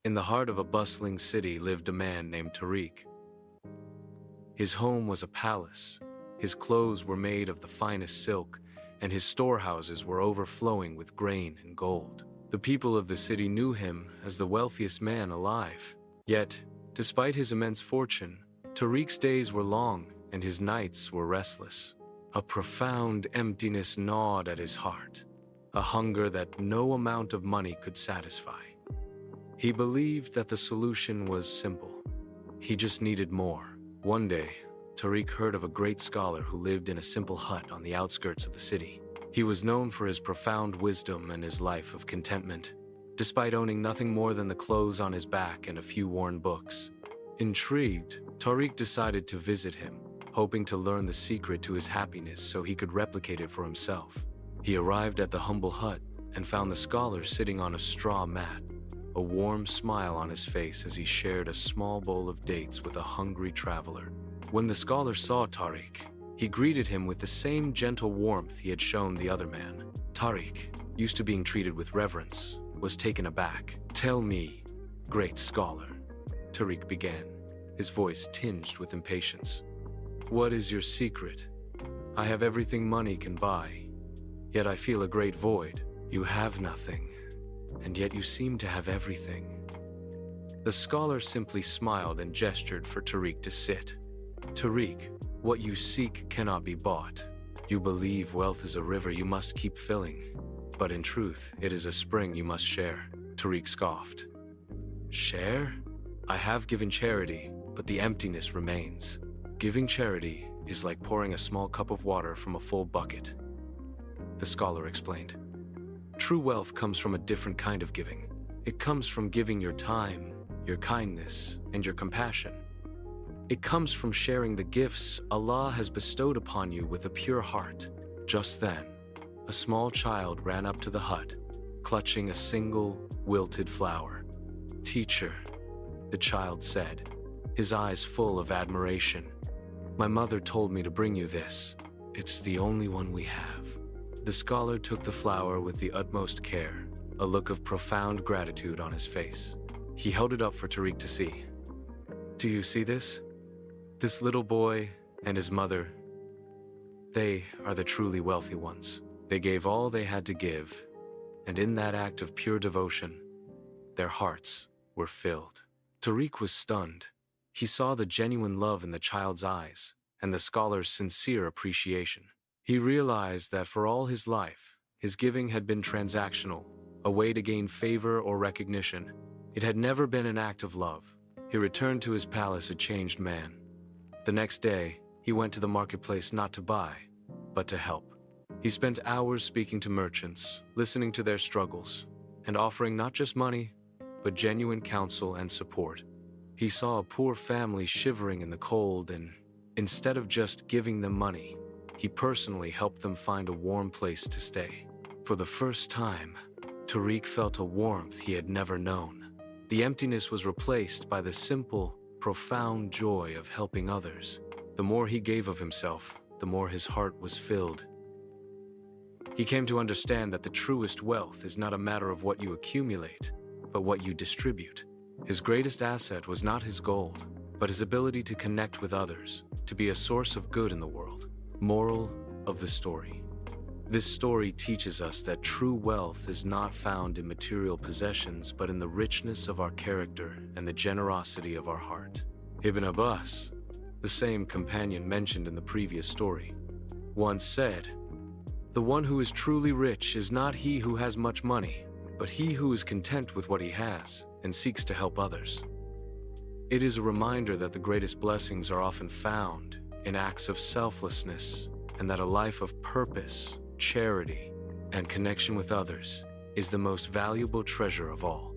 In the heart of a bustling city lived a man named Tariq. His home was a palace, his clothes were made of the finest silk, and his storehouses were overflowing with grain and gold. The people of the city knew him as the wealthiest man alive. Yet, despite his immense fortune, Tariq's days were long and his nights were restless. A profound emptiness gnawed at his heart, a hunger that no amount of money could satisfy. He believed that the solution was simple. He just needed more. One day, Tariq heard of a great scholar who lived in a simple hut on the outskirts of the city. He was known for his profound wisdom and his life of contentment, despite owning nothing more than the clothes on his back and a few worn books. Intrigued, Tariq decided to visit him, hoping to learn the secret to his happiness so he could replicate it for himself. He arrived at the humble hut and found the scholar sitting on a straw mat, a warm smile on his face as he shared a small bowl of dates with a hungry traveler. When the scholar saw Tariq, he greeted him with the same gentle warmth he had shown the other man. Tariq, used to being treated with reverence, was taken aback. "Tell me, great scholar," Tariq began, his voice tinged with impatience. "What is your secret? I have everything money can buy, yet I feel a great void. You have nothing, and yet you seem to have everything." The scholar simply smiled and gestured for Tariq to sit. "Tariq, what you seek cannot be bought. You believe wealth is a river you must keep filling, but in truth, it is a spring you must share," Tariq scoffed. "Share? I have given charity, but the emptiness remains. Giving charity is like pouring a small cup of water from a full bucket," the scholar explained. "True wealth comes from a different kind of giving. It comes from giving your time, your kindness, and your compassion. It comes from sharing the gifts Allah has bestowed upon you with a pure heart." Just then, a small child ran up to the hut, clutching a single, wilted flower. "Teacher," the child said, his eyes full of admiration, "my mother told me to bring you this. It's the only one we have." The scholar took the flower with the utmost care, a look of profound gratitude on his face. He held it up for Tariq to see. "Do you see this? This little boy and his mother, they are the truly wealthy ones. They gave all they had to give, and in that act of pure devotion, their hearts were filled." Tariq was stunned. He saw the genuine love in the child's eyes and the scholar's sincere appreciation. He realized that for all his life, his giving had been transactional, a way to gain favor or recognition. It had never been an act of love. He returned to his palace a changed man. The next day, he went to the marketplace not to buy, but to help. He spent hours speaking to merchants, listening to their struggles, and offering not just money, but genuine counsel and support. He saw a poor family shivering in the cold, and instead of just giving them money, he personally helped them find a warm place to stay. For the first time, Tariq felt a warmth he had never known. The emptiness was replaced by the simple, profound joy of helping others. The more he gave of himself, the more his heart was filled. He came to understand that the truest wealth is not a matter of what you accumulate, but what you distribute. His greatest asset was not his gold, but his ability to connect with others, to be a source of good in the world. Moral of the story. This story teaches us that true wealth is not found in material possessions, but in the richness of our character and the generosity of our heart. Ibn Abbas, the same companion mentioned in the previous story, once said, "The one who is truly rich is not he who has much money, but he who is content with what he has and seeks to help others." It is a reminder that the greatest blessings are often found in acts of selflessness, and that a life of purpose, charity, and connection with others is the most valuable treasure of all.